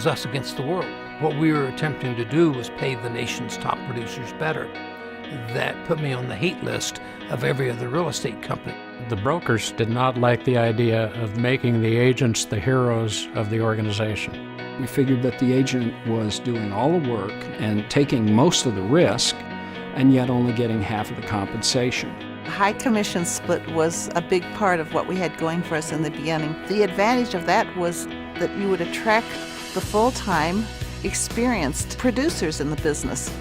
was us against the world. What we were attempting to do was pay the nation's top producers better. That put me on the hate list of every other real estate company. The brokers did not like the idea of making the agents the heroes of the organization. We figured that the agent was doing all the work and taking most of the risk, and yet only getting half of the compensation. High commission split was a big part of what we had going for us in the beginning. The advantage of that was that you would attract the full-time, experienced producers in the business.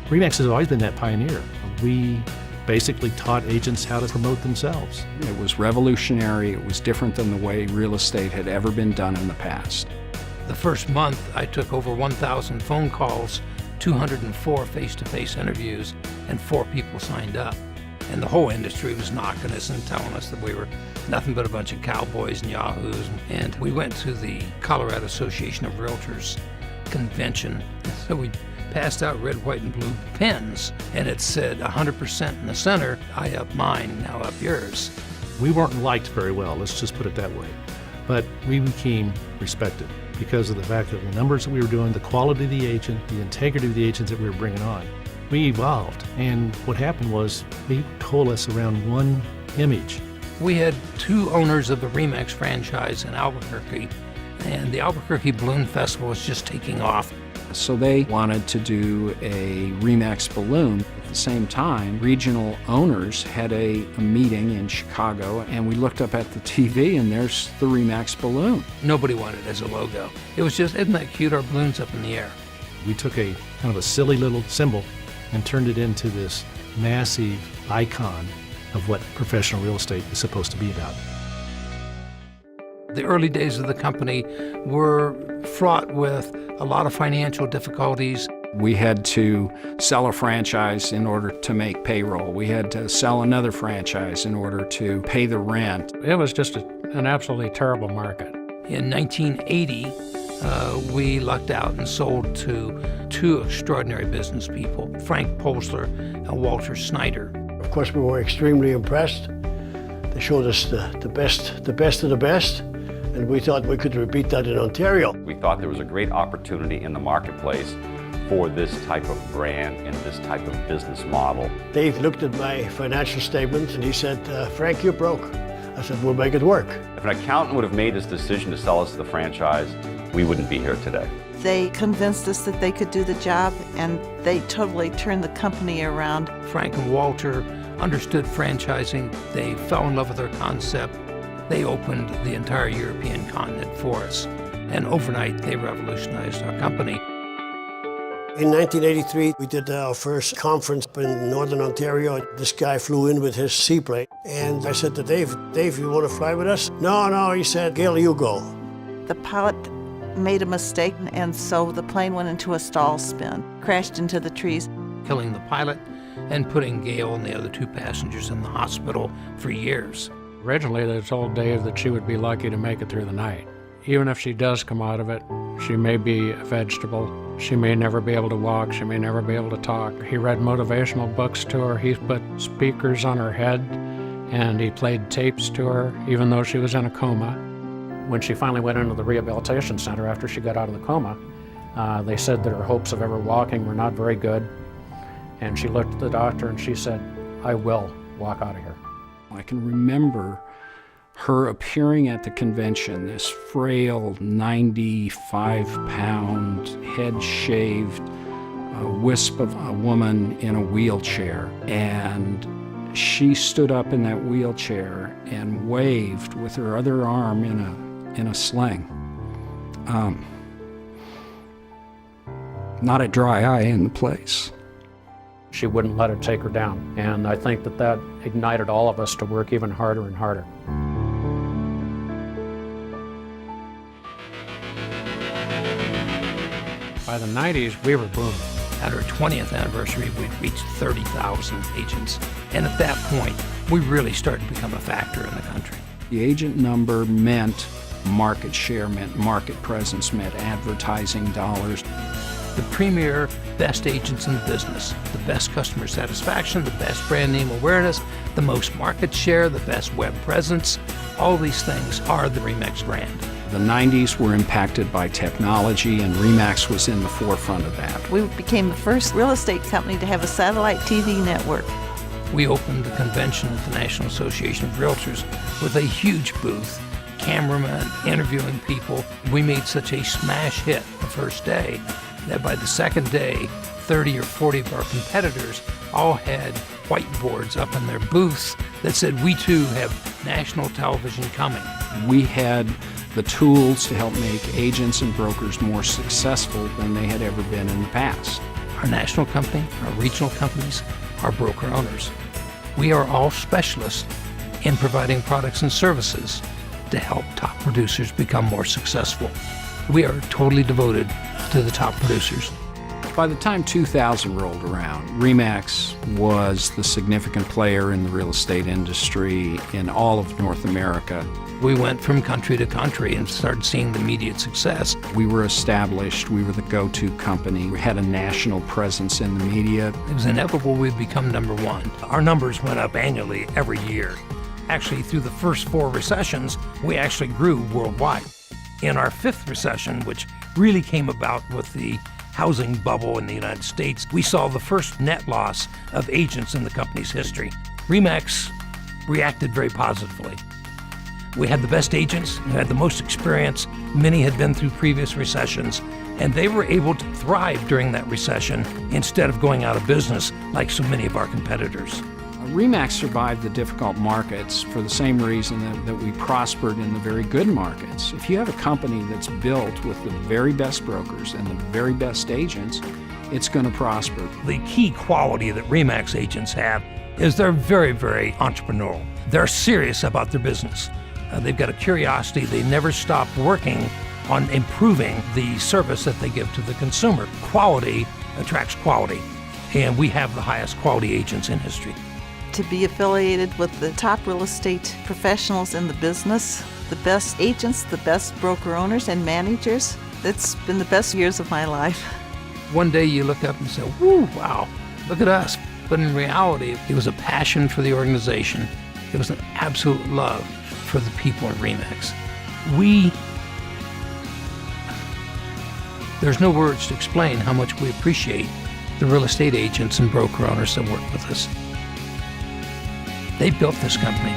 Remax has always been that pioneer. We basically taught agents how to promote themselves. It was revolutionary. It was different than the way real estate had ever been done in the past. The first month, I took over 1,000 phone calls, 204 face-to-face interviews, and 4 people signed up. And the whole industry was knocking us and telling us that we were nothing but a bunch of cowboys and yahoos. And we went to the Colorado Association of Realtors convention. So we passed out red, white, and blue pens, and it said 100% in the center. I up mine, now up yours. We weren't liked very well, let's just put it that way. But we became respected because of the fact that the numbers that we were doing, the quality of the agent, the integrity of the agents that we were bringing on. We evolved, and what happened was they coalesced around one image. We had 2 owners of the Remax franchise in Albuquerque, and the Albuquerque Balloon Festival was just taking off. So they wanted to do a Remax balloon. At the same time, regional owners had a meeting in Chicago, and we looked up at the TV, and there's the Remax balloon. Nobody wanted it as a logo. It was just, isn't that cute, our balloon's up in the air. We took a kind of a silly little symbol and turned it into this massive icon of what professional real estate is supposed to be about. The early days of the company were fraught with a lot of financial difficulties. We had to sell a franchise in order to make payroll. We had to sell another franchise in order to pay the rent. It was just an absolutely terrible market. In 1980, we lucked out and sold to 2 extraordinary business people, Frank Polsler and Walter Snyder. Of course, we were extremely impressed. They showed us the best of the best, and we thought we could repeat that in Ontario. We thought there was a great opportunity in the marketplace for this type of brand and this type of business model. Dave looked at my financial statement and he said, Frank, you're broke. I said, we'll make it work. If an accountant would have made this decision to sell us the franchise, we wouldn't be here today. They convinced us that they could do the job, and they totally turned the company around. Frank and Walter understood franchising. They fell in love with our concept. They opened the entire European continent for us. And overnight, they revolutionized our company. In 1983, we did our first conference in Northern Ontario. This guy flew in with his seaplane. And I said to Dave, you want to fly with us? No, he said, Gail, you go. The pilot made a mistake, and so the plane went into a stall spin, crashed into the trees. Killing the pilot and putting Gail and the other 2 passengers in the hospital for years. Originally, they told Dave that she would be lucky to make it through the night. Even if she does come out of it, she may be a vegetable. She may never be able to walk. She may never be able to talk. He read motivational books to her. He put speakers on her head, and he played tapes to her, even though she was in a coma. When she finally went into the rehabilitation center after she got out of the coma, they said that her hopes of ever walking were not very good. And she looked at the doctor and she said, I will walk out of here. I can remember her appearing at the convention, this frail, 95-pound, head-shaved wisp of a woman in a wheelchair. And she stood up in that wheelchair and waved with her other arm in a sling. Not a dry eye in the place. She wouldn't let it take her down. And I think that ignited all of us to work even harder and harder. By the 90s, we were booming. At our 20th anniversary, we'd reached 30,000 agents. And at that point, we really started to become a factor in the country. The agent number meant market share, meant market presence, meant advertising dollars. The premier best agents in the business, the best customer satisfaction, the best brand name awareness, the most market share, the best web presence, all these things are the Remax brand. The 90s were impacted by technology, and Remax was in the forefront of that. We became the first real estate company to have a satellite TV network. We opened the convention at the National Association of Realtors with a huge booth, cameramen interviewing people. We made such a smash hit the first day that by the second day, 30 or 40 of our competitors all had whiteboards up in their booths that said, "We too have national television coming." We had the tools to help make agents and brokers more successful than they had ever been in the past. Our national company, our regional companies, our broker owners. We are all specialists in providing products and services to help top producers become more successful. We are totally devoted to the top producers. By the time 2000 rolled around, Remax was the significant player in the real estate industry in all of North America. We went from country to country and started seeing the immediate success. We were established, we were the go-to company, we had a national presence in the media. It was inevitable we'd become number one. Our numbers went up annually every year. Actually, through the first 4 recessions, we actually grew worldwide. In our 5th recession, which really came about with the housing bubble in the United States, we saw the first net loss of agents in the company's history. Remax reacted very positively. We had the best agents, who had the most experience. Many had been through previous recessions, and they were able to thrive during that recession instead of going out of business like so many of our competitors. Remax survived the difficult markets for the same reason that we prospered in the very good markets. If you have a company that's built with the very best brokers and the very best agents, it's going to prosper. The key quality that Remax agents have is they're very, very entrepreneurial. They're serious about their business. They've got a curiosity. They never stop working on improving the service that they give to the consumer. Quality attracts quality, and we have the highest quality agents in history. To be affiliated with the top real estate professionals in the business, the best agents, the best broker owners and managers, it's been the best years of my life. One day you look up and say, "Woo, wow, look at us." But in reality, it was a passion for the organization. It was an absolute love for the people at Remax. There's no words to explain how much we appreciate the real estate agents and broker owners that work with us. They built this company.